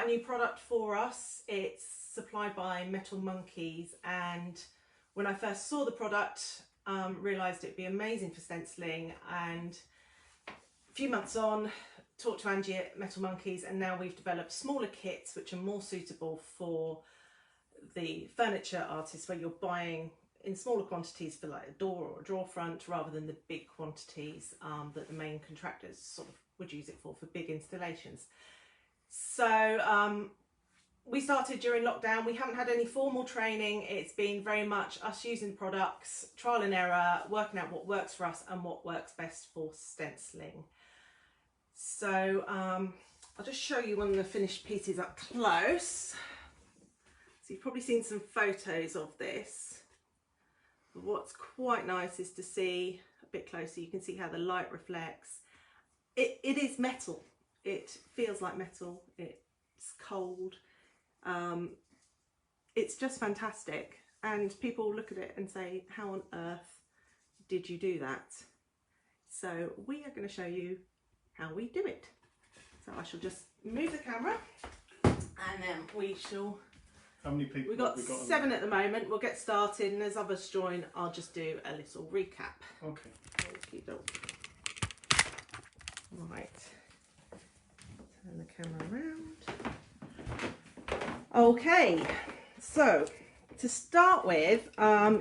A new product for us. It's supplied by Metal Monkeys, and when I first saw the product, realised it'd be amazing for stenciling, and a few months on, talked to Angie at Metal Monkeys, and now we've developed smaller kits which are more suitable for the furniture artists, where you're buying in smaller quantities for like a door or a drawer front, rather than the big quantities that the main contractors sort of would use it for big installations. So we started during lockdown. We haven't had any formal training. It's been very much us using products, trial and error, working out what works for us and what works best for stenciling. So I'll just show you one of the finished pieces up close. So you've probably seen some photos of this, but what's quite nice is to see a bit closer. You can see how the light reflects. It is metal. It feels like metal. It's cold. It's just fantastic, and people look at it and say, how on earth did you do that? So we are going to show you how we do it. So I shall just move the camera, and then we shall... How many people we've got 7 at the moment. We'll get started, and as others join, I'll just do a little recap. Okay. Right. Turn the camera around. Okay, so to start with,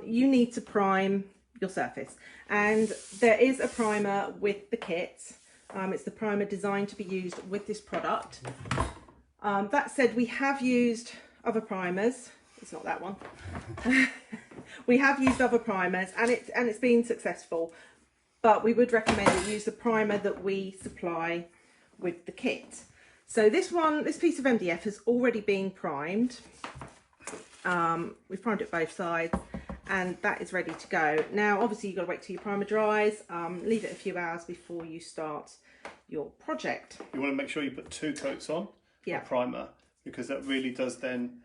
you need to prime your surface, and there is a primer with the kit. It's the primer designed to be used with this product. That said, we have used other primers. It's not that one. We have used other primers, and it's been successful, but we would recommend that you use the primer that we supply with the kit. So this piece of MDF has already been primed. We've primed it both sides, and that is ready to go. Now, obviously, you've got to wait till your primer dries. Leave it a few hours before you start your project. You want to make sure you put 2 coats on of primer, because that really does then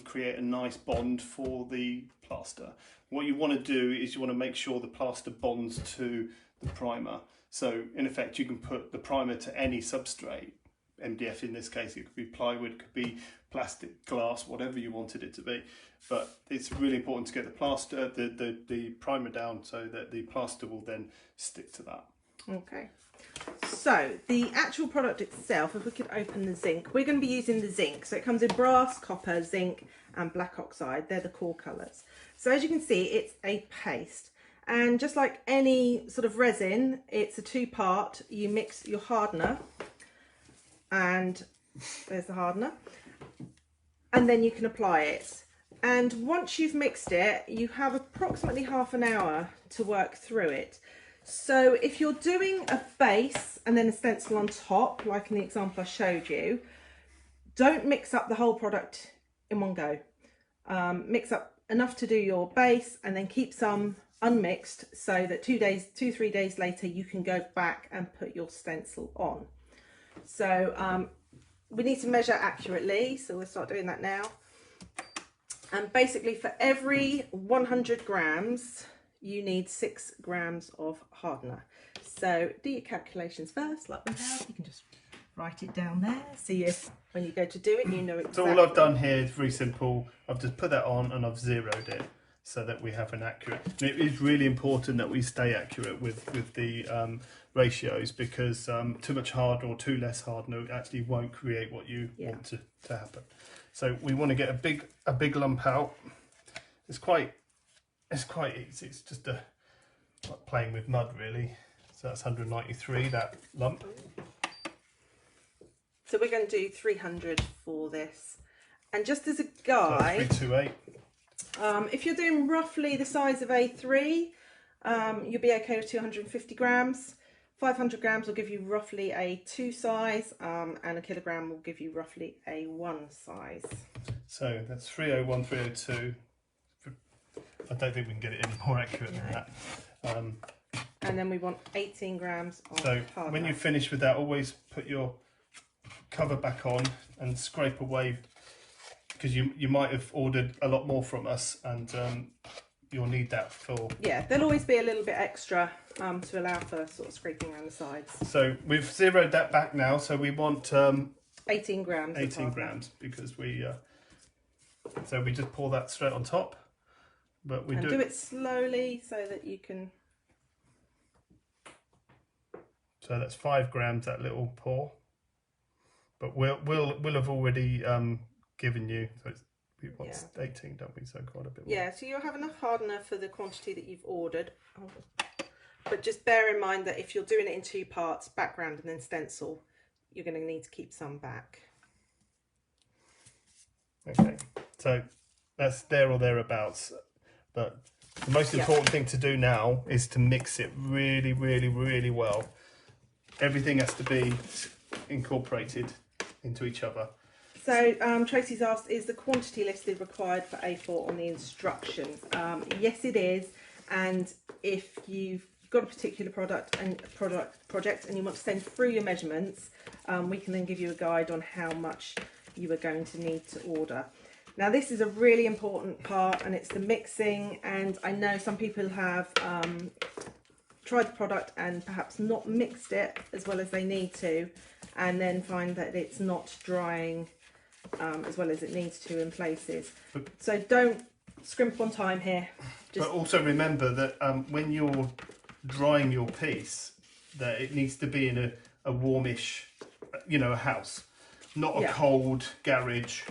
create a nice bond for the plaster. What you want to do is you want to make sure the plaster bonds to the primer. So in effect, you can put the primer to any substrate. MDF in this case, it could be plywood, it could be plastic, glass, whatever you wanted it to be. But it's really important to get the plaster, the primer down, so that the plaster will then stick to that. Okay. So the actual product itself, if we could open the zinc, we're going to be using the zinc. So it comes in brass, copper, zinc and black oxide. They're the core colours. So as you can see, it's a paste. And just like any sort of resin, it's a 2-part. You mix your hardener, and there's the hardener, and then you can apply it. And once you've mixed it, you have approximately half an hour to work through it. So if you're doing a base and then a stencil on top, like in the example I showed you, don't mix up the whole product in one go. Mix up enough to do your base, and then keep some unmixed, so that 2-3 days later you can go back and put your stencil on. So we need to measure accurately, so we'll start doing that now. And basically, for every 100 grams, you need 6 grams of hardener. So do your calculations first, like we have. You can just write it down there, so when you go to do it, you know exactly. So all I've done here is very simple. I've just put that on and I've zeroed it, so that we have an accurate. And it is really important that we stay accurate with the ratios, because too much hardener or too less hardener actually won't create what you want to happen. So we want to get a big lump out. It's quite easy. It's just like playing with mud, really. So that's 193, that lump. So we're going to do 300 for this. And just as a guide, so 328. If you're doing roughly the size of A3, you'll be okay with 250 grams. 500 grams will give you roughly a 2 size, and a kilogram will give you roughly a 1 size. So that's 301, 302. I don't think we can get it any more accurate than that. And then we want 18 grams of hardener. When you finish with that, always put your cover back on and scrape away, because you might have ordered a lot more from us, and you'll need that for... Yeah, there'll always be a little bit extra to allow for sort of scraping around the sides. So we've zeroed that back now, so we want 18 grams. 18 grams, because we so we just pour that straight on top, but we do it slowly so that you can. So that's 5 grams, that little pour, but we'll have already given you, so we want 18, don't we? So quite a bit more. Yeah, so you'll have enough hardener for the quantity that you've ordered. But just bear in mind that if you're doing it in 2 parts, background and then stencil, you're going to need to keep some back. Okay, so that's there or thereabouts. But the most important thing to do now is to mix it really, really, really well. Everything has to be incorporated into each other. So Tracy's asked, is the quantity listed required for A4 on the instructions? Yes, it is. And if you've got a particular project and you want to send through your measurements, we can then give you a guide on how much you are going to need to order. Now this is a really important part, and it's the mixing, and I know some people have tried the product and perhaps not mixed it as well as they need to, and then find that it's not drying as well as it needs to in places. So don't scrimp on time here. But also remember that when you're drying your piece, that it needs to be in a warmish, a house, not a cold garage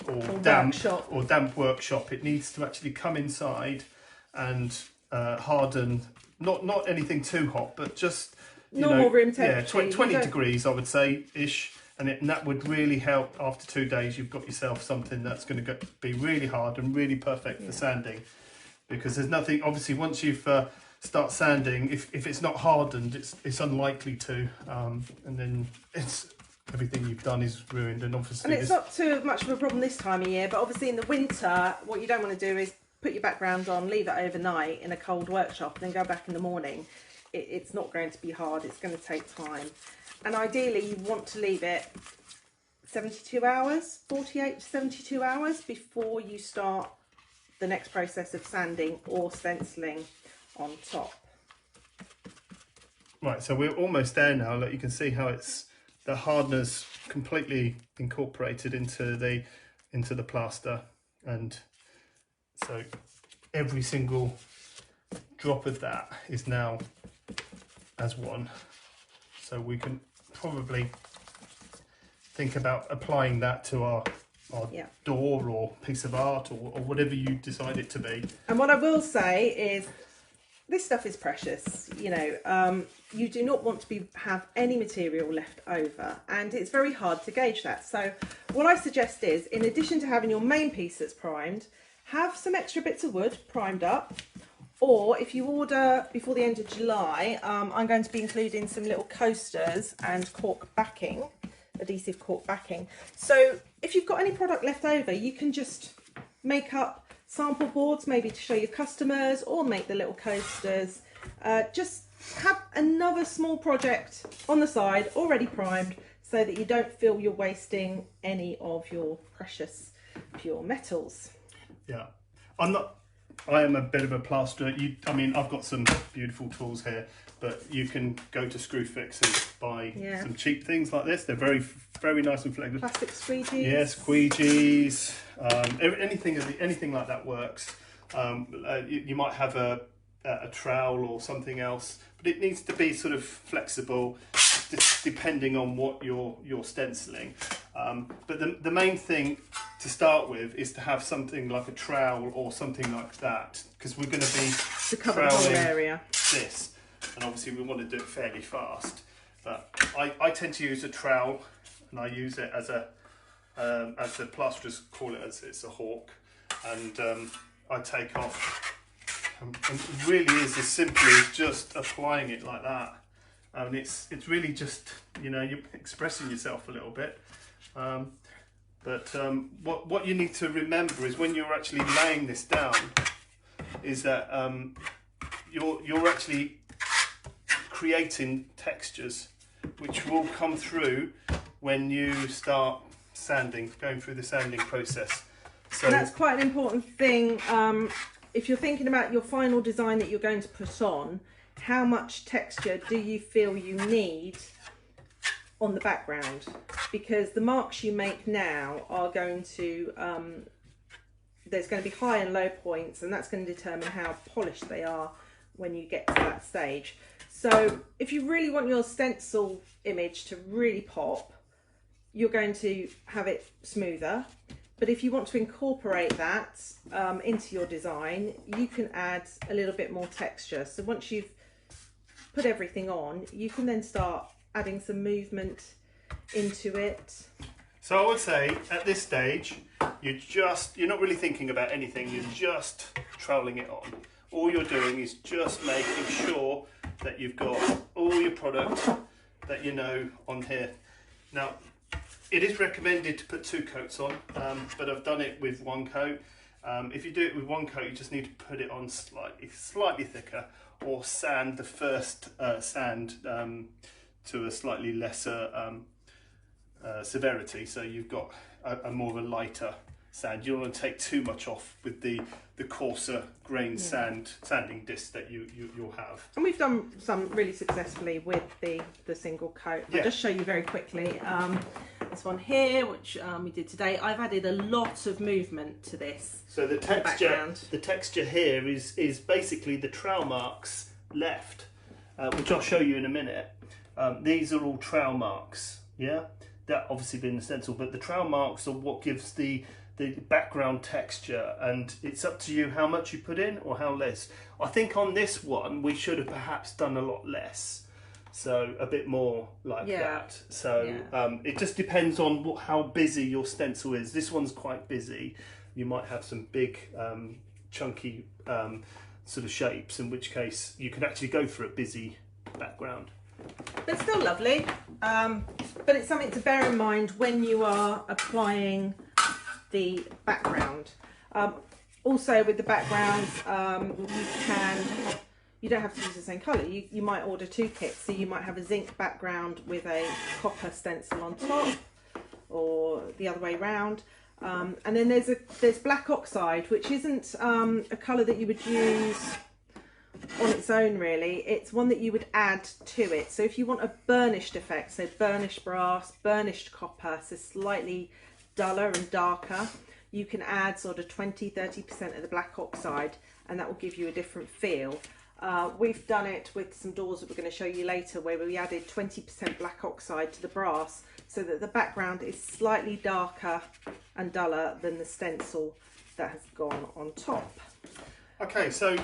or damp workshop. It needs to actually come inside and harden. Not anything too hot, but just normal room temperature. Yeah, 20 degrees, I would say, ish. And that would really help. After 2 days, you've got yourself something that's going to be really hard and really perfect for sanding. Because there's nothing, obviously, once you've start sanding, if it's not hardened, it's unlikely to, and then everything you've done is ruined. And obviously, and it's not too much of a problem this time of year. But obviously, in the winter, what you don't want to do is put your background on, leave it overnight in a cold workshop, and then go back in the morning. It's not going to be hard. It's going to take time. And ideally, you want to leave it 72 hours, 48 to 72 hours before you start the next process of sanding or stenciling on top. Right, so we're almost there now. Look, you can see how the hardness completely incorporated into the plaster, and so every single drop of that is now as one. So we can probably think about applying that to our door or piece of art or whatever you decide it to be. And what I will say is, this stuff is precious. You do not want to have any material left over, and it's very hard to gauge that. So what I suggest is, in addition to having your main piece that's primed, have some extra bits of wood primed up. Or if you order before the end of July, I'm going to be including some little coasters and cork backing, adhesive cork backing. So if you've got any product left over, you can just make up sample boards, maybe to show your customers, or make the little coasters. Just have another small project on the side already primed, so that you don't feel you're wasting any of your precious pure metals. Yeah, I am a bit of a plasterer. I mean, I've got some beautiful tools here, but you can go to Screwfix and buy some cheap things like this. They're very, very nice and flexible. Plastic squeegees. Yes, squeegees. Anything like that works. You might have a trowel or something else, but it needs to be sort of flexible, depending on what you're stenciling. But the main thing to start with is to have something like a trowel or something like that, because we're going to be troweling this, and obviously we want to do it fairly fast. But I tend to use a trowel, and I use it as the plasterers call it, as it's a hawk, and I take off, and it really is as simply as just applying it like that. And it's really just, you're expressing yourself a little bit. But what you need to remember is, when you're actually laying this down, is that you're actually creating textures which will come through when you start sanding, going through the sanding process. So and that's quite an important thing. If you're thinking about your final design that you're going to put on, how much texture do you feel you need on the background, because the marks you make now are going to, there's going to be high and low points, and that's going to determine how polished they are when you get to that stage. So if you really want your stencil image to really pop, you're going to have it smoother. But if you want to incorporate that into your design, you can add a little bit more texture. So once you've put everything on, you can then start adding some movement into it. So I would say at this stage, you're not really thinking about anything, you're just troweling it on. All you're doing is just making sure that you've got all your product that you know on here. Now, it is recommended to put 2 coats on, but I've done it with 1 coat. If you do it with 1 coat, you just need to put it on slightly thicker, or sand the first sand to a slightly lesser severity, so you've got a more of a lighter sand. You don't want to take too much off with the coarser grain sanding disc that you'll have. And we've done some really successfully with the single coat. I'll just show you very quickly. This one here, which we did today, I've added a lot of movement to this. So the texture here is basically the trowel marks left, which I'll show you in a minute. These are all trowel marks, yeah? That obviously been the stencil, but the trowel marks are what gives the background texture, and it's up to you how much you put in or how less. I think on this one we should have perhaps done a lot less, so a bit more like that. So it just depends on how busy your stencil is. This one's quite busy. You might have some big chunky sort of shapes, in which case you can actually go for a busy background. But still lovely, but it's something to bear in mind when you are applying the background. Also with the backgrounds, you don't have to use the same colour. You might order 2 kits, so you might have a zinc background with a copper stencil on top, or the other way round. And then there's black oxide, which isn't a colour that you would use on its own really. It's one that you would add to it. So if you want a burnished effect, so burnished brass, burnished copper, so slightly duller and darker, you can add sort of 20-30% of the black oxide, and that will give you a different feel. We've done it with some doors that we're going to show you later, where we added 20% black oxide to the brass, so that the background is slightly darker and duller than the stencil that has gone on top. Okay, so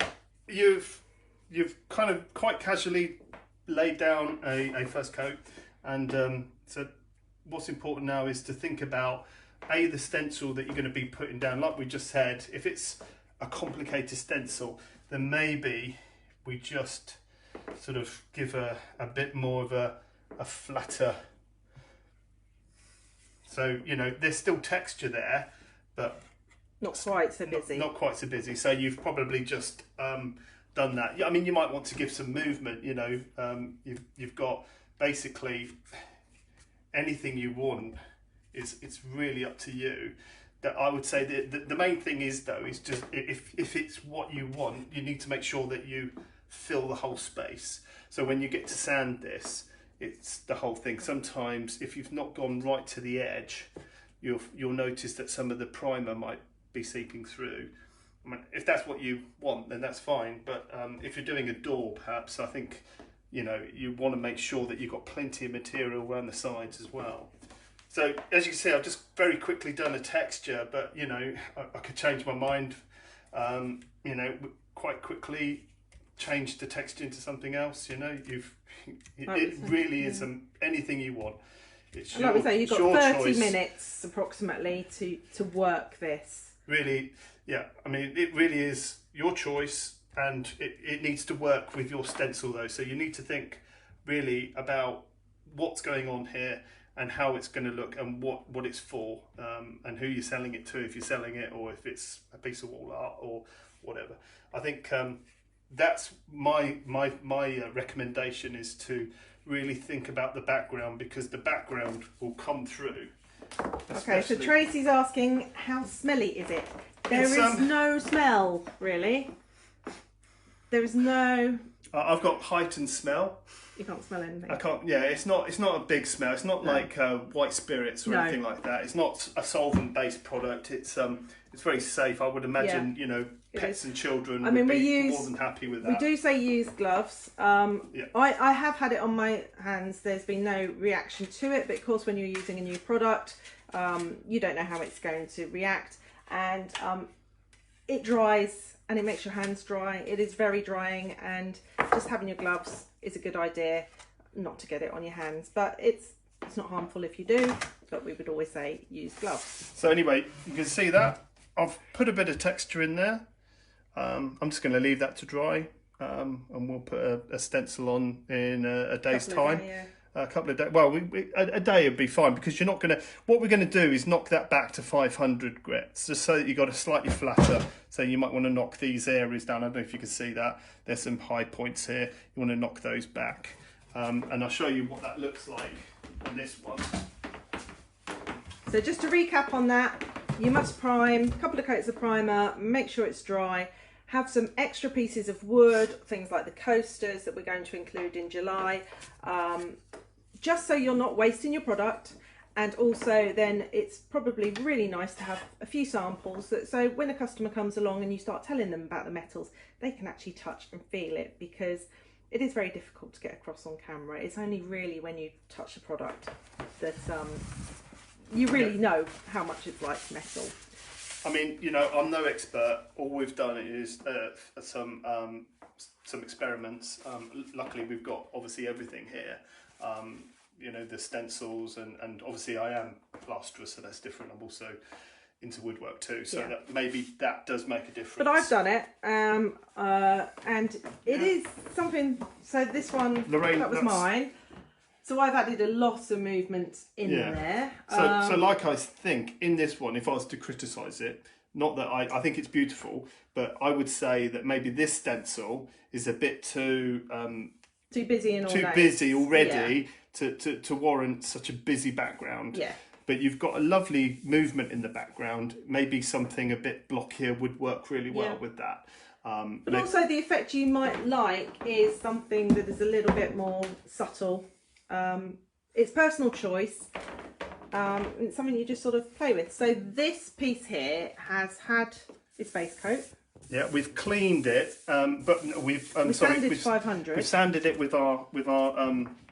you've kind of quite casually laid down a first coat, and so what's important now is to think about the stencil that you're going to be putting down. Like we just said, if it's a complicated stencil, then maybe we just sort of give a bit more of a flatter, so you know there's still texture there, but not quite so busy. Not quite so busy. So you've probably just done that. I mean, you might want to give some movement, you know. You've got basically anything you want. It's really up to you. That I would say that the main thing is though is just if it's what you want, you need to make sure that you fill the whole space. So when you get to sand this, it's the whole thing. Sometimes if you've not gone right to the edge, you'll notice that some of the primer might be seeping through. I mean, if that's what you want, then that's fine. But if you're doing a door, perhaps, I think, you know, you want to make sure that you've got plenty of material around the sides as well. So as you can see, I've just very quickly done a texture, but you know, I could change my mind, you know, quite quickly change the texture into something else. You know, it really is anything you want. It's like we say, you've got 30 minutes approximately to work this. Really, yeah. I mean, it really is your choice, and it needs to work with your stencil though. So you need to think really about what's going on here, and how it's going to look, and what it's for, and who you're selling it to, if you're selling it, or if it's a piece of wall art or whatever. I think that's my recommendation, is to really think about the background, because the background will come through. Okay, so Tracy's asking, how smelly is it? There is no smell, really. There is no I've got height and smell. You can't smell anything. I can't. Yeah, it's not a big smell. It's not like white spirits or anything like that. It's not a solvent-based product. It's very safe. I would imagine you know pets and children would be more than happy with that. We do say use gloves. I have had it on my hands. There's been no reaction to it, but of course when you're using a new product, you don't know how it's going to react, and it dries and it makes your hands dry. It is very drying, and just having your gloves is a good idea, not to get it on your hands, but it's not harmful if you do, but we would always say use gloves. So anyway, you can see that I've put a bit of texture in there. I'm just going to leave that to dry, and we'll put a stencil on in a day's time. A couple of days. Well, a day would be fine, because you're not going to. What we're going to do is knock that back to 500 grits, just so that you've got a slightly flatter. So you might want to knock these areas down. I don't know if you can see that. There's some high points here. You want to knock those back, and I'll show you what that looks like on this one. So just to recap on that, you must prime. A couple of coats of primer. Make sure it's dry. Have some extra pieces of wood, things like the coasters that we're going to include in July. Just so you're not wasting your product, and also then it's probably really nice to have a few samples, so when a customer comes along and you start telling them about the metals, they can actually touch and feel it, because it is very difficult to get across on camera. It's only really when you touch a product that you really know how much it's like metal. I mean, you know, I'm no expert. All we've done is some experiments. Luckily, we've got obviously everything here. You know, the stencils, and obviously I am a plasterer, so that's different. I'm also into woodwork too, so that maybe that does make a difference. But I've done it, and it is something. So this one, Lorraine, that was mine. So I've added a lot of movement in there. So like I think in this one, if I was to criticise it, not that I think it's beautiful, but I would say that maybe this stencil is a bit too busy and too busy already to warrant such a busy background. Yeah. But you've got a lovely movement in the background. Maybe something a bit blockier would work really well with that. But also the effect you might like is something that is a little bit more subtle. It's personal choice. It's something you just sort of play with. So this piece here has had its base coat. Yeah, we've cleaned it, but we've sanded 500. We've sanded it with our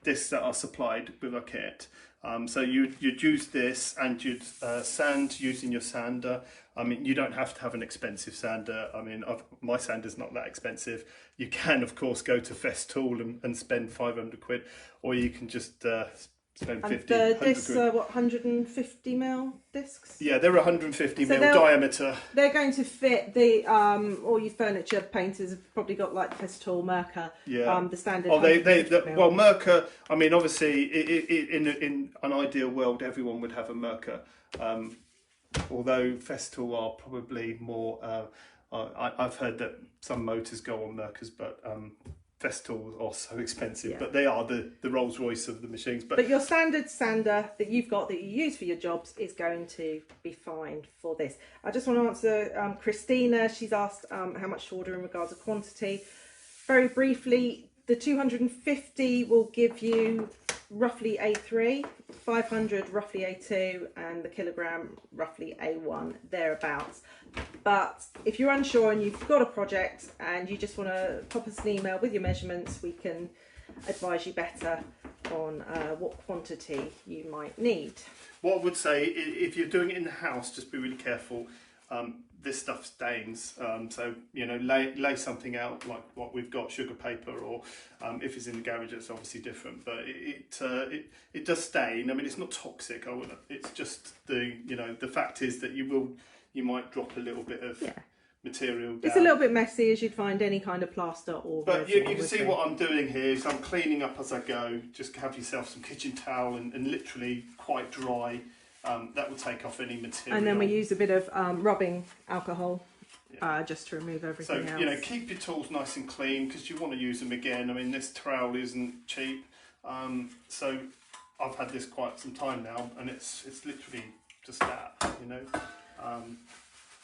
discs that are supplied with our kit. So you'd use this, and you'd sand using your sander. I mean, you don't have to have an expensive sander. I mean, my sander's not that expensive. You can, of course, go to Festool and spend 500 quid, or you can just spend 50. And the discs are what, 150mm discs? Yeah, they're 150mm diameter. They're going to fit the all your furniture painters have probably got like Festool, Merkur. Yeah. The standard. Oh, well, Merkur. I mean, obviously, in an ideal world, everyone would have a Merkur. Although Festool are probably more. I've heard that some motors go on Merkurs, but Festool are so expensive, but they are the Rolls Royce of the machines. But your standard sander that you've got that you use for your jobs is going to be fine for this. I just want to answer Christina. She's asked how much to order in regards to quantity. Very briefly, the 250 will give you roughly A3, 500 roughly A2, and the kilogram roughly A1, thereabouts. But if you're unsure and you've got a project and you just want to pop us an email with your measurements, we can advise you better on what quantity you might need. What I would say, if you're doing it in the house, just be really careful. This stuff stains, so you know, lay something out like what we've got, sugar paper, or if it's in the garage, it's obviously different. But it does stain. I mean, it's not toxic. It's just the fact is that you might drop a little bit of material down. It's a little bit messy, as you'd find any kind of plaster or. But you can see what I'm doing here is I'm cleaning up as I go. Just have yourself some kitchen towel and literally quite dry. That will take off any material. And then we use a bit of rubbing alcohol just to remove everything else. You know, keep your tools nice and clean because you want to use them again. I mean, this trowel isn't cheap. So I've had this quite some time now, and it's literally just that, you know.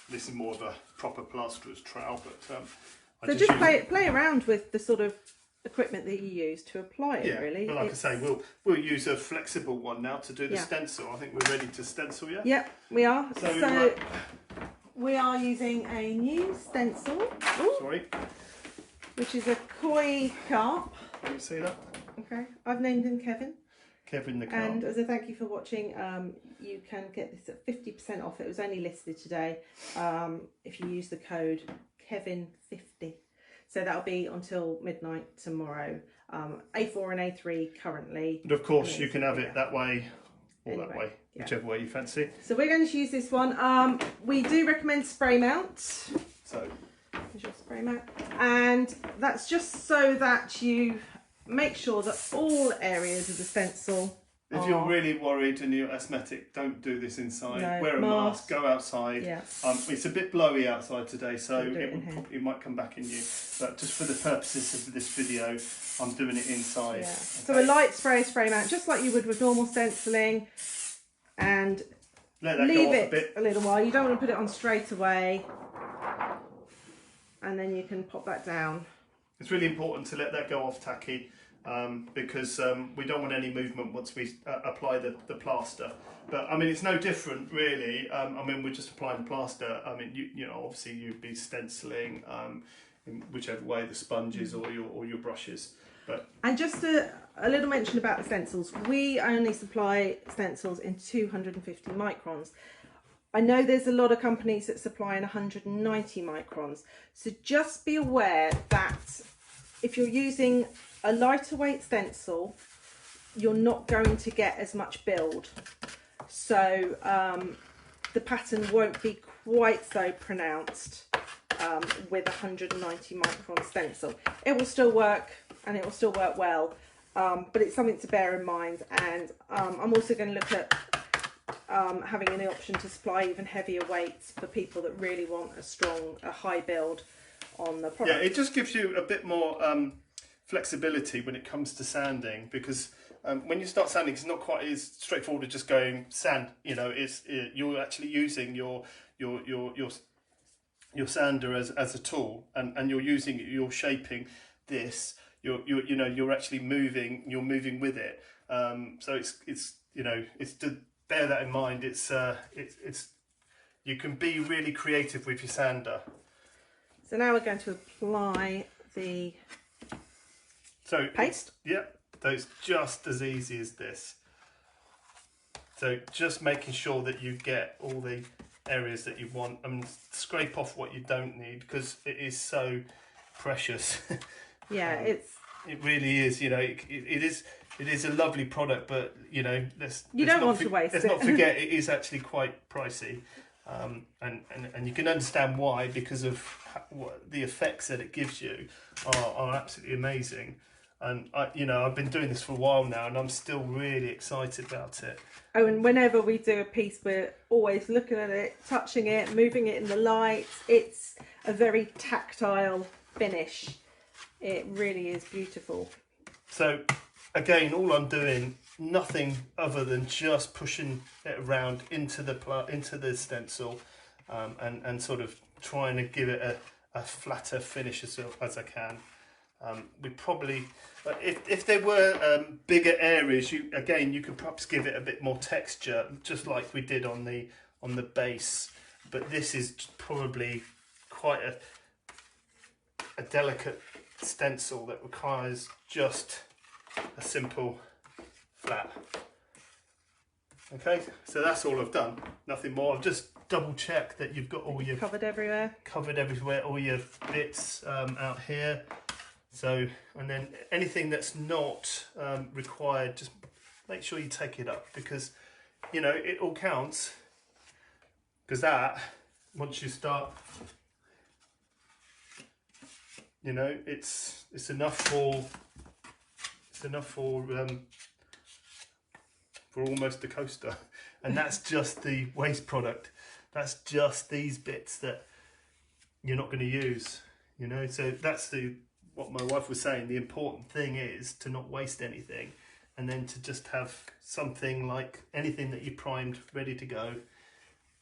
This is more of a proper plasterer's trowel, but so just play around with the sort of equipment that you use to apply it, really. But like I say, we'll use a flexible one now to do the stencil. I think we're ready to stencil, yeah? Yep, we are. So we are using a new stencil. Sorry. Which is a koi carp. Can you see that? Okay, I've named him Kevin. Kevin the carp. And as a thank you for watching, you can get this at 50% off. It was only listed today if you use the code Kevin50. So that'll be until midnight tomorrow. A4 and A3 currently. But of course you can have it that way or that way, whichever way you fancy. So we're going to use this one. We do recommend spray mount. So here's your spray mount. And that's just so that you make sure that all areas of the stencil. If you're really worried and you're asthmatic, don't do this inside. No, wear a mask, go outside. Yeah. It's a bit blowy outside today, so it might come back in you. But just for the purposes of this video, I'm doing it inside. Yeah. Okay. So a light spray mount, just like you would with normal stenciling, and leave it a little while. You don't want to put it on straight away, and then you can pop that down. It's really important to let that go off tacky. Because we don't want any movement once we apply the plaster. But I mean, it's no different really. I mean, we're just applying the plaster. I mean, you know, obviously you'd be stenciling in whichever way, the sponges or your brushes. And just a little mention about the stencils. We only supply stencils in 250 microns. I know there's a lot of companies that supply in 190 microns. So just be aware that if you're using a lighter weight stencil, you're not going to get as much build. So the pattern won't be quite so pronounced with 190 micron stencil. It will still work and it will still work well, but it's something to bear in mind. And I'm also going to look at having an option to supply even heavier weights for people that really want a high build on the product. Yeah, it just gives you a bit more flexibility when it comes to sanding, because when you start sanding, it's not quite as straightforward as just going sand. You know, you're actually using your sander as a tool, and you're shaping this. You're actually moving. You're moving with it. So it's to bear that in mind. It's you can be really creative with your sander. So now we're going to apply the paste. Yeah, so it's just as easy as this. So just making sure that you get all the areas that you want, and scrape off what you don't need, because it is so precious. Yeah, it really is. You know, it is a lovely product, but you know, let's not forget it is actually quite pricey. And you can understand why, because of the effects that it gives you are absolutely amazing. And I've been doing this for a while now, and I'm still really excited about it. Oh, and whenever we do a piece, we're always looking at it, touching it, moving it in the light. It's a very tactile finish. It really is beautiful. So again, all I'm doing, nothing other than just pushing it around into the stencil, and sort of trying to give it a flatter finish as I can. We probably, if there were bigger areas, you could perhaps give it a bit more texture, just like we did on the base. But this is probably quite a delicate stencil that requires just a simple flat. Okay, so that's all I've done. Nothing more. I've just double checked that you've got all your covered everywhere, all your bits out here. So, and then anything that's not required, just make sure you take it up, because you know it all counts. Because that, once you start, you know, it's enough for almost a coaster, and that's just the waste product. That's just these bits that you're not going to use. You know, so that's what my wife was saying. The important thing is to not waste anything, and then to just have something like anything that you primed ready to go.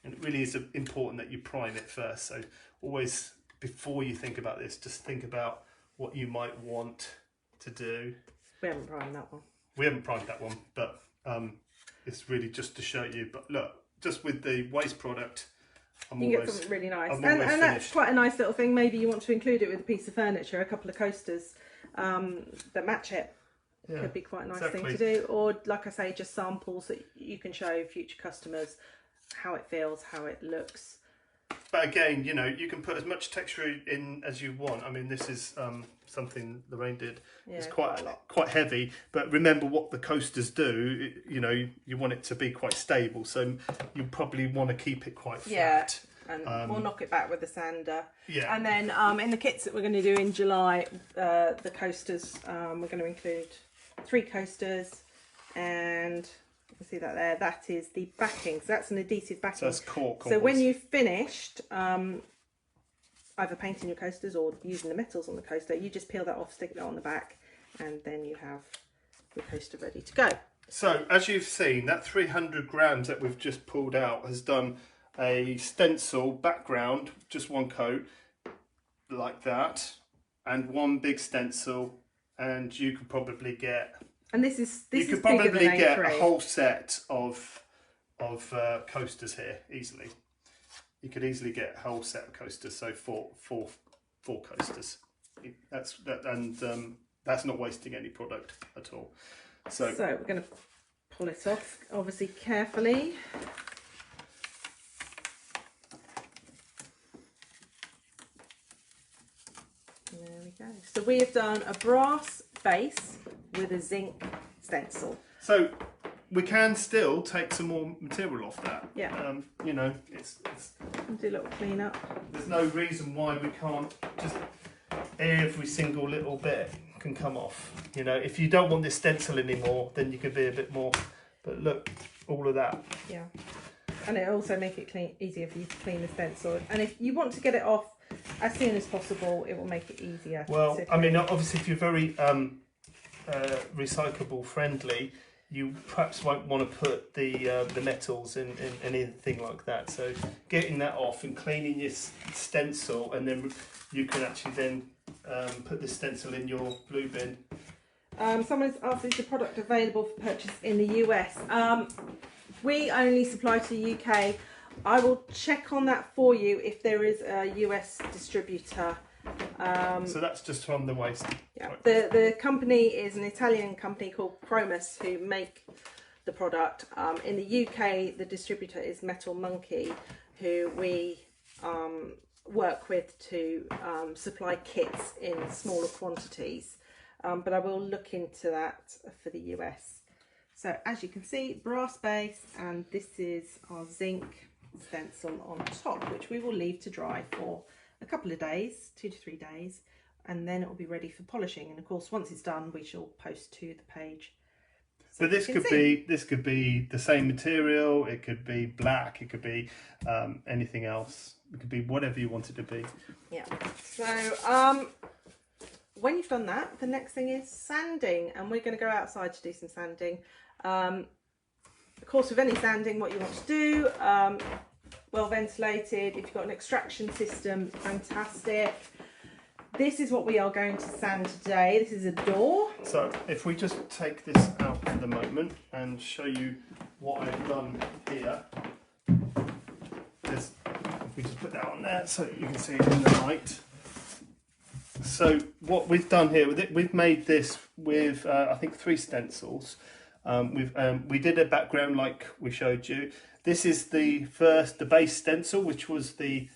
And it really is important that you prime it first. So always, before you think about this, just think about what you might want to do. We haven't primed that one. We haven't primed that one, but it's really just to show you. But look, just with the waste product, you can get something really nice. And finished. That's quite a nice little thing. Maybe you want to include it with a piece of furniture, a couple of coasters that match it. Yeah, could be quite a nice thing to do. Or, like I say, just samples that you can show future customers how it feels, how it looks. But again, you know, you can put as much texture in as you want. I mean, this is something Lorraine did. Yeah, it's quite heavy, but remember what the coasters do. You know, you want it to be quite stable, so you probably want to keep it quite flat. Yeah, and we'll knock it back with the sander. Yeah. And then in the kits that we're going to do in July, the coasters, we're going to include 3 coasters, and you can see that there, that is the backing. So that's an adhesive backing. So that's cork. So when you've finished either painting your coasters or using the metals on the coaster, you just peel that off, stick it on the back, and then you have your coaster ready to go. So as you've seen, that 300 grams that we've just pulled out has done a stencil background, just one coat like that, and one big stencil, and you could probably get, and this is you could probably get a whole set of coasters here easily. You could easily get a whole set of coasters, so four coasters. That's not wasting any product at all. So we're going to pull it off, obviously carefully. There we go. So we have done a brass base with a zinc stencil. So we can still take some more material off that. Yeah. You know, it's do a little clean up. There's no reason why we can't just every single little bit can come off. You know, if you don't want this stencil anymore, then you could be a bit more. But look, all of that. Yeah. And it also make it easier for you to clean the stencil. And if you want to get it off as soon as possible, it will make it easier. Well, I mean, obviously, if you're very recyclable friendly, you perhaps won't want to put the metals in anything like that. So getting that off and cleaning your stencil, and then you can actually then put the stencil in your blue bin. Someone's asked, is the product available for purchase in the US? We only supply to the UK. I will check on that for you if there is a US distributor. So that's just from the waste. Yeah. The company is an Italian company called Cromas who make the product. In the UK, the distributor is Metal Monkey, who we work with to supply kits in smaller quantities. But I will look into that for the US. So as you can see, brass base, and this is our zinc stencil on top, which we will leave to dry for a couple of days, 2 to 3 days, and then it will be ready for polishing. And of course, once it's done, we shall post to the page. So but this could be the same material. It could be black. It could be anything else. It could be whatever you want it to be. Yeah. So when you've done that, the next thing is sanding, and we're going to go outside to do some sanding. Of course, with any sanding, what you want to do, well ventilated. If you've got an extraction system, fantastic. This is what we are going to sand today. This is a door. So if we just take this out for the moment and show you what I've done here. If we just put that on there so you can see it in the light. So what we've done here, we've made this with I think 3 stencils. We did a background like we showed you. This is the base stencil, which was the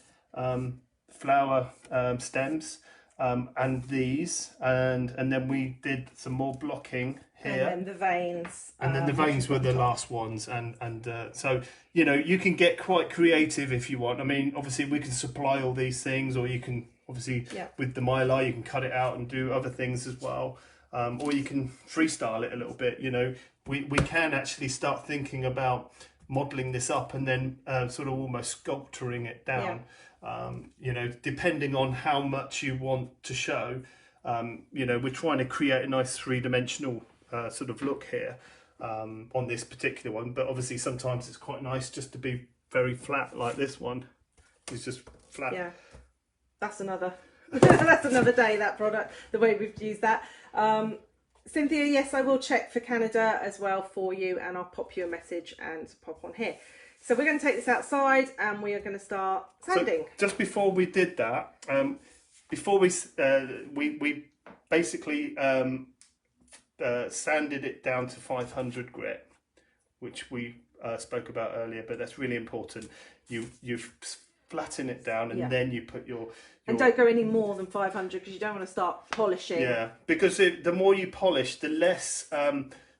flower stems, and these, and then we did some more blocking here. And then the veins. And then the veins were the last ones, and so you know, you can get quite creative if you want. I mean, obviously we can supply all these things, or you can obviously with the mylar you can cut it out and do other things as well, or you can freestyle it a little bit. You know, we can actually start thinking about modelling this up and then sort of almost sculpturing it down. You know, depending on how much you want to show. You know, we're trying to create a nice 3-dimensional sort of look here on this particular one, but obviously sometimes it's quite nice just to be very flat, like this one. It's just flat. Yeah, that's another That's another day, that product, the way we've used that. Cynthia, yes, I will check for Canada as well for you, and I'll pop you a message and pop on here. So we're going to take this outside and we are going to start sanding. So just before we did that, before we basically sanded it down to 500 grit, which we spoke about earlier, but that's really important. You flatten it down and then you put your... And don't go any more than 500 because you don't want to start polishing. Yeah, because the more you polish, the less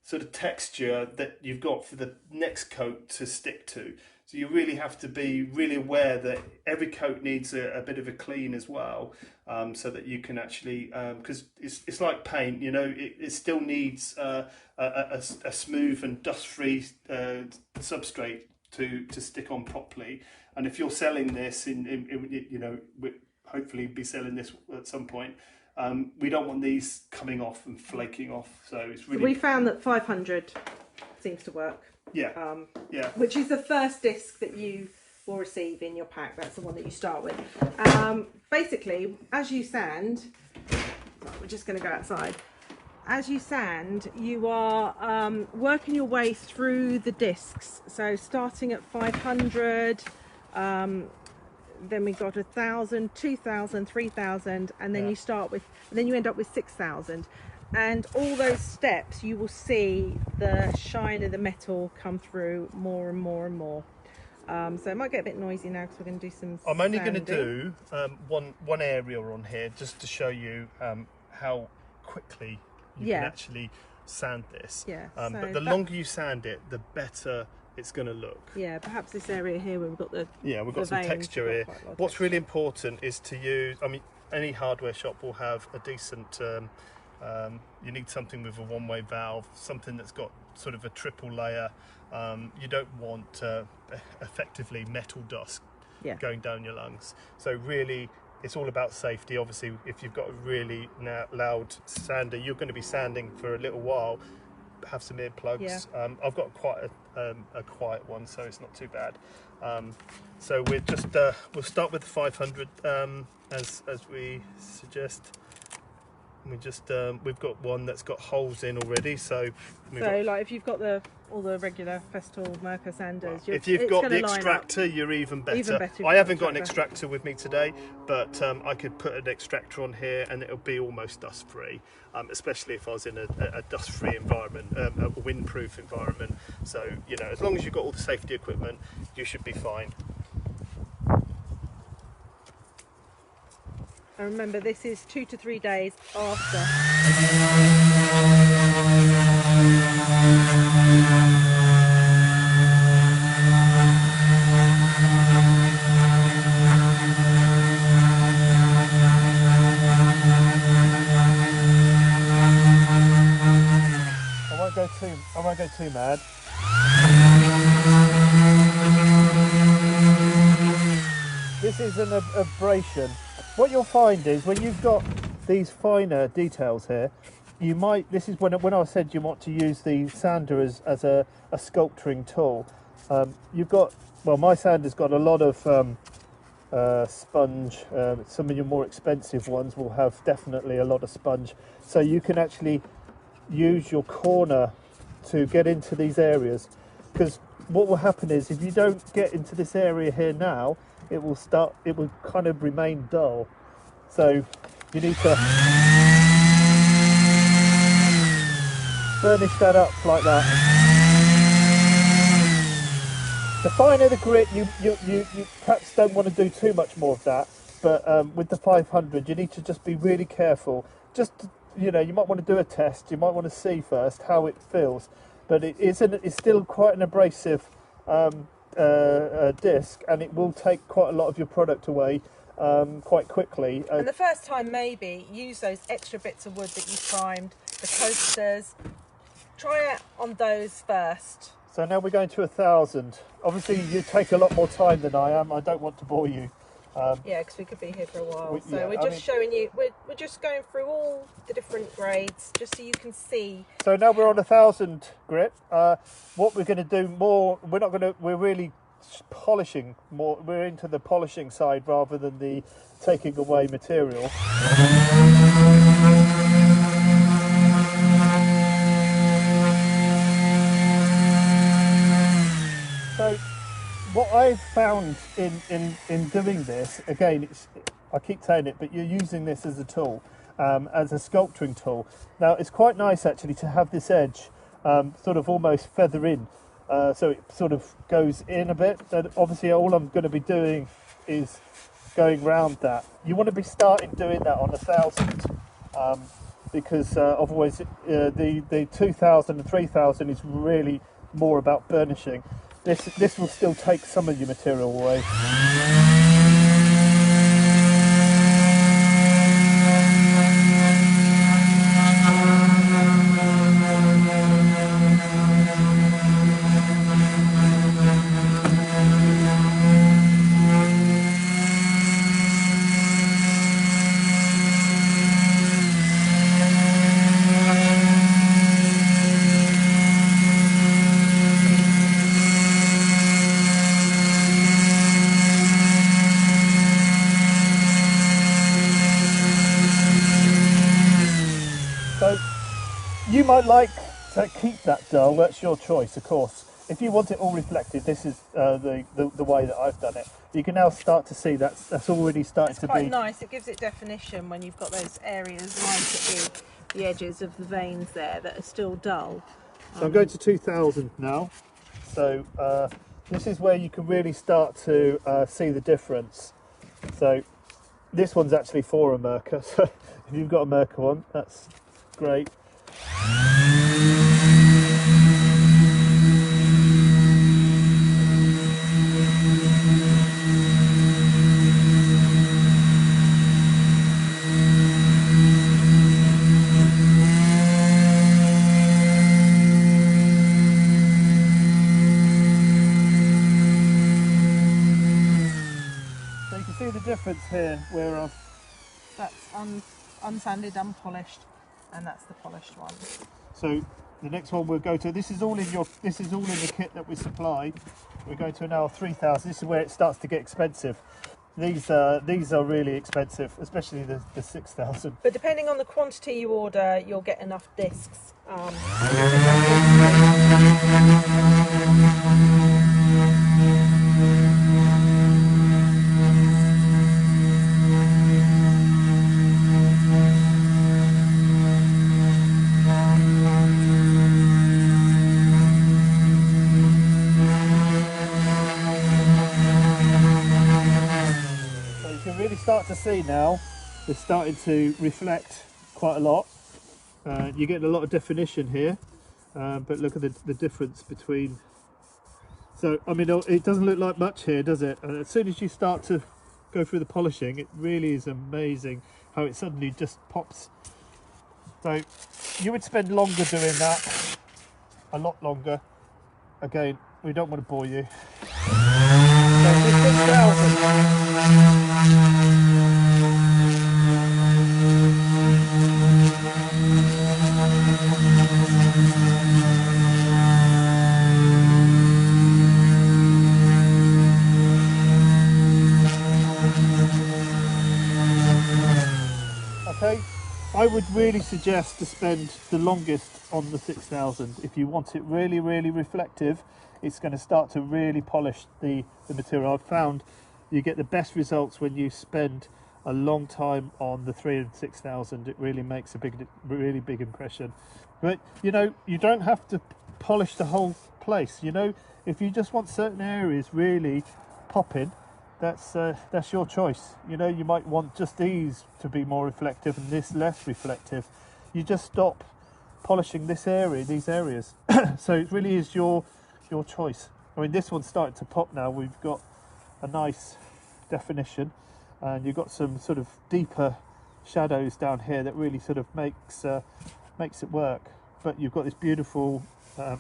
sort of texture that you've got for the next coat to stick to. So you really have to be really aware that every coat needs a bit of a clean as well, so that you can actually, because it's like paint, you know, it still needs a smooth and dust-free substrate to stick on properly. And if you're selling this you know, hopefully be selling this at some point, we don't want these coming off and flaking off. So it's really... We found that 500 seems to work. Yeah. Yeah. Which is the first disc that you will receive in your pack. That's the one that you start with. Basically, as you sand, we're just going to go outside. As you sand, you are working your way through the discs. So starting at 500, then we got 1,000, 2,000, 3,000, and then you start with, and then you end up with 6,000. And all those steps, you will see the shine of the metal come through more and more and more. So it might get a bit noisy now because we're going to do some I'm only going to do one area on here just to show you how quickly you can actually sand this. Yeah. But the longer you sand it, the better it's going to look. Yeah, perhaps this area here where we've got the we've got some texture here. What's really important is to use, I mean, any hardware shop will have a decent, you need something with a one-way valve, something that's got sort of a triple layer. You don't want effectively metal dust going down your lungs. So really, it's all about safety. Obviously, if you've got a really loud sander, you're going to be sanding for a little while. Have some earplugs. I've got quite a quiet one, so it's not too bad. So we're just we'll start with the 500 as we suggest. We just we've got one that's got holes in already, so like if you've got all the regular Festool Merkur sanders, if you've got the extractor, you're even better. I haven't got an extractor with me today, but I could put an extractor on here and it'll be almost dust free, especially if I was in a dust free environment, a windproof environment. So you know, as long as you've got all the safety equipment, you should be fine. And remember, this is 2 to 3 days after. I won't go too mad. This is an abrasion. What you'll find is when you've got these finer details here, you might, this is when I said you want to use the sander as a sculpturing tool. You've got, well, my sander's got a lot of sponge. Some of your more expensive ones will have definitely a lot of sponge. So you can actually use your corner to get into these areas, because what will happen is if you don't get into this area here now, it will kind of remain dull. So you need to burnish that up like that. The finer the grit, you perhaps don't want to do too much more of that, but with the 500 you need to just be really careful. Just, you know, you might want to do a test, you might want to see first how it feels, but it's still quite an abrasive disc, and it will take quite a lot of your product away quite quickly. And the first time, maybe use those extra bits of wood that you primed, the coasters. Try it on those first. So now we're going to 1,000. Obviously you take a lot more time than I am. I don't want to bore you. Yeah, because we could be here for a while. We're just showing you, we're just going through all the different grades, just so you can see. So now we're on 1,000 grit. What we're going to do more, we're really polishing more. We're into the polishing side rather than the taking away material. So what I've found in doing this, again, I keep saying it, but you're using this as a tool, as a sculpturing tool. Now it's quite nice actually to have this edge sort of almost feather in, so it sort of goes in a bit. And obviously all I'm going to be doing is going round that. You want to be starting doing that on 1,000, because otherwise the 2,000 and 3,000 is really more about burnishing. This will still take some of your material away. So you might like to keep that dull, that's your choice of course. If you want it all reflected, this is the way that I've done it. You can now start to see that's already starting to be... It's quite nice, it gives it definition when you've got those areas right at the edges of the veins there that are still dull. So I'm going to 2,000 now. So this is where you can really start to see the difference. So this one's actually for a Merca, so if you've got a Merca one, that's great. So you can see the difference here where That's unsanded, unpolished, and that's the polished one. So the next one we'll go to, this is all in the kit that we supply. We're going to now 3,000. This is where it starts to get expensive. These are really expensive, especially the 6,000. But depending on the quantity you order, you'll get enough discs. Start to see now, it's starting to reflect quite a lot. You're getting a lot of definition here, but look at the difference between. So I mean, it doesn't look like much here, does it? And as soon as you start to go through the polishing, it really is amazing how it suddenly just pops. So you would spend longer doing that, a lot longer. Again, we don't want to bore you. So 6,000. Okay, I would really suggest to spend the longest on the 6,000. If you want it really, really reflective, it's going to start to really polish the material. I've found you get the best results when you spend a long time on the 3,000 and 6,000. It really makes a really big impression. But you know, you don't have to polish the whole place. You know, if you just want certain areas really popping, that's your choice. You know, you might want just these to be more reflective and this less reflective. You just stop polishing this area, these areas. So it really is your choice. I mean, this one's starting to pop now. We've got a nice definition, and you've got some sort of deeper shadows down here that really sort of makes it work. But you've got this beautiful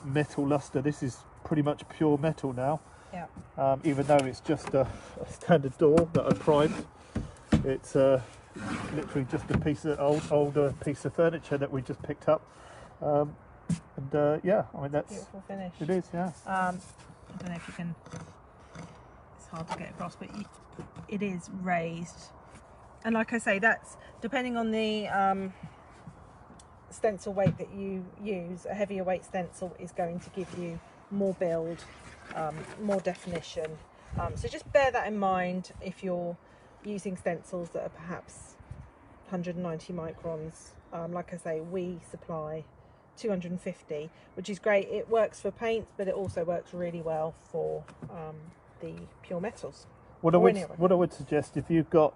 metal luster. This is pretty much pure metal now. Yeah. Even though it's just a standard door that I primed, it's literally just a piece of older piece of furniture that we just picked up. Yeah, I mean that's beautiful finish. It is, yeah. I don't know if you can hard to get across, but it is raised. And like I say, that's depending on the stencil weight that you use. A heavier weight stencil is going to give you more build, more definition. So just bear that in mind if you're using stencils that are perhaps 190 microns. Like I say, we supply 250, which is great. It works for paints, but it also works really well for the pure metals. What I would suggest, if you've got,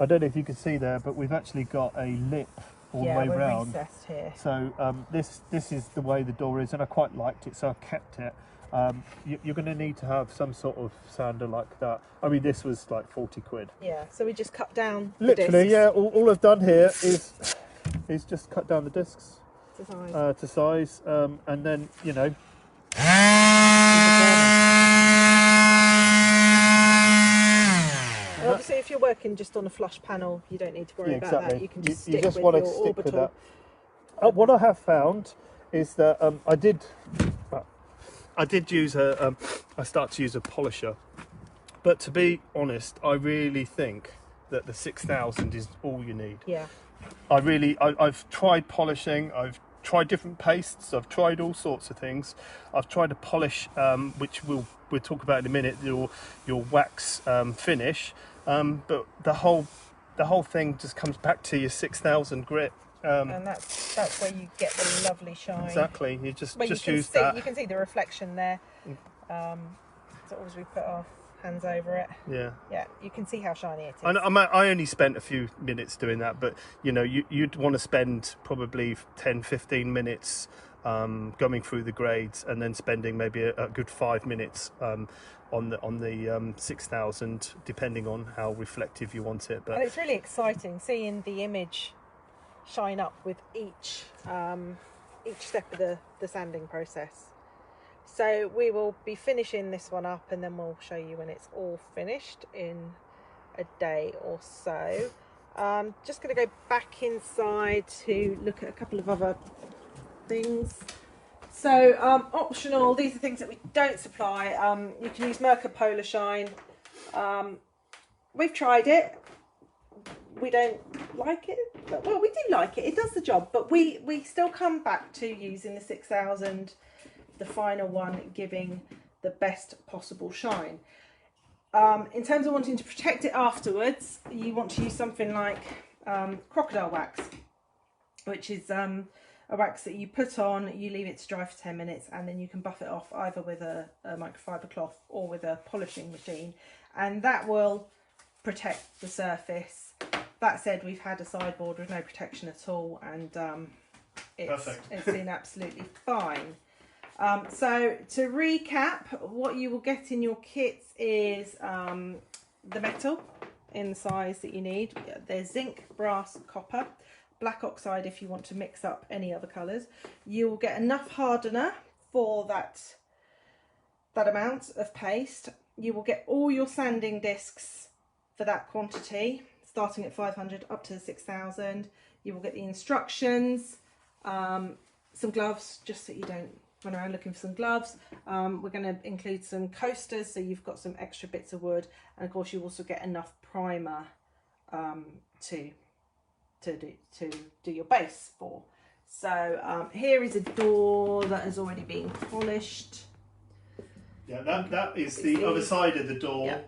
I don't know if you can see there, but we've actually got a lip all the way round. Recessed here. So this is the way the door is, and I quite liked it, so I kept it. You're going to need to have some sort of sander like that. I mean, this was like 40 quid. Yeah, so we just cut down the literally discs. Yeah, all I've done here is just cut down the discs to size, and then, you know, and obviously if you're working just on a flush panel, you don't need to worry about that. You can just stick with want your to stick orbital. with that. What I have found is that I did use I started to use a polisher, but to be honest, I really think that the 6000 is all you need. Yeah. I've tried polishing, I've tried different pastes, I've tried all sorts of things. I've tried to polish, which we'll talk about in a minute, your wax finish, but the whole thing just comes back to your 6000 grit. And that's where you get the lovely shine. Exactly, you just use see, that. You can see the reflection there. So as we put our hands over it, yeah, you can see how shiny it is. I only spent a few minutes doing that, but you know, you'd want to spend probably 10-15 minutes going through the grades, and then spending maybe a good 5 minutes on the 6000, depending on how reflective you want it. But and it's really exciting seeing the image shine up with each step of the sanding process. So we will be finishing this one up, and then we'll show you when it's all finished in a day or so. Just going to go back inside to look at a couple of other things. So optional, these are things that we don't supply. You can use Merkur Polar Shine. We've tried it. We don't like it, but, well, we do like it. It does the job, but we still come back to using the 6000, the final one, giving the best possible shine. In terms of wanting to protect it afterwards, you want to use something like crocodile wax, which is a wax that you put on, you leave it to dry for 10 minutes, and then you can buff it off either with a microfiber cloth or with a polishing machine, and that will protect the surface. That said, we've had a sideboard with no protection at all, and it's been absolutely fine. So to recap, what you will get in your kits is the metal in the size that you need. There's zinc, brass, copper, black oxide if you want to mix up any other colours. You will get enough hardener for that amount of paste. You will get all your sanding discs for that quantity, starting at 500 up to 6000. You will get the instructions, some gloves, just so you don't run around looking for some gloves. We're going to include some coasters, so you've got some extra bits of wood, and of course you also get enough primer to do your base for. So here is a door that has already been polished. Yeah, that is the other side of the door. Yeah.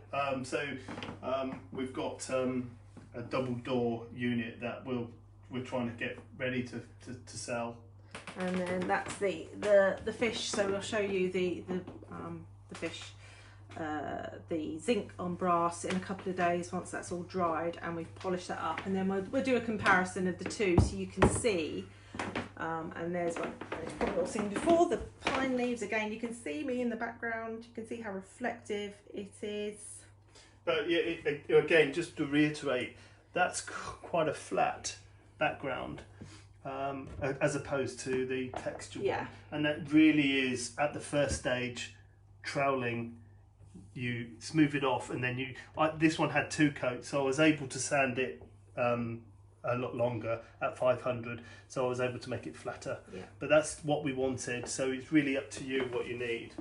We've got a double door unit that we're trying to get ready to sell. And then that's the fish. So we'll show you the fish, the zinc on brass in a couple of days once that's all dried and we've polished that up, and then we'll do a comparison of the two so you can see. And there's one you've probably all seen before, the pine leaves. Again, you can see me in the background, you can see how reflective it is. But yeah, again, just to reiterate, that's quite a flat background as opposed to the texture one. And that really is, at the first stage, troweling, you smooth it off, and then this one had 2 coats, so I was able to sand it a lot longer at 500, so I was able to make it flatter. But that's what we wanted, so it's really up to you what you need.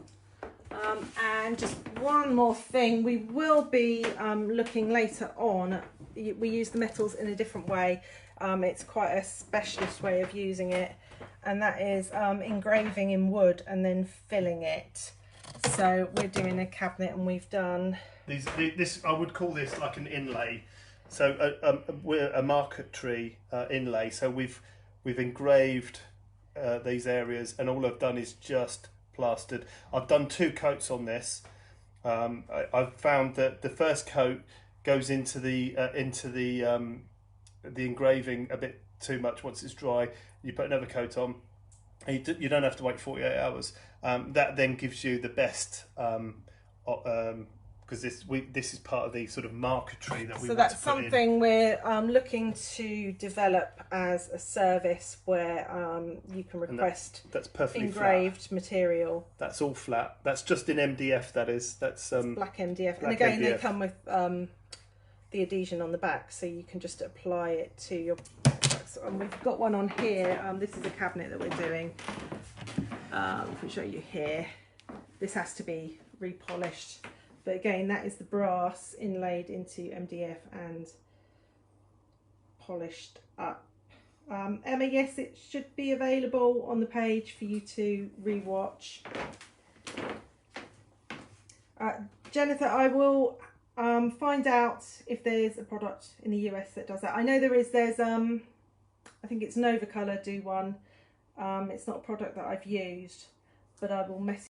And just one more thing, we will be looking later on. We use the metals in a different way. It's quite a specialist way of using it, and that is engraving in wood and then filling it. So we're doing a cabinet, and we've done this. I would call this like an inlay. So we're a marquetry inlay. So we've engraved these areas, and all I've done is just plastered. I've done 2 coats on this. I've found that the first coat goes into the engraving a bit too much. Once it's dry, you put another coat on. You don't have to wait 48 hours. That then gives you the best, because this is part of the sort of marquetry that we want to put in. So that's something we're looking to develop as a service where you can request that's perfectly engraved flat material. That's all flat. That's just in MDF. That's black MDF. Black and again, MDF. They come with the adhesion on the back, so you can just apply it to your. And we've got one on here. This is a cabinet that we're doing. If we show you here, this has to be repolished. But again, that is the brass inlaid into MDF and polished up. Emma, yes, it should be available on the page for you to rewatch. Jennifer, I will find out if there's a product in the US that does that. I know there is. There's I think it's Nova Colour do one. It's not a product that I've used, but I will message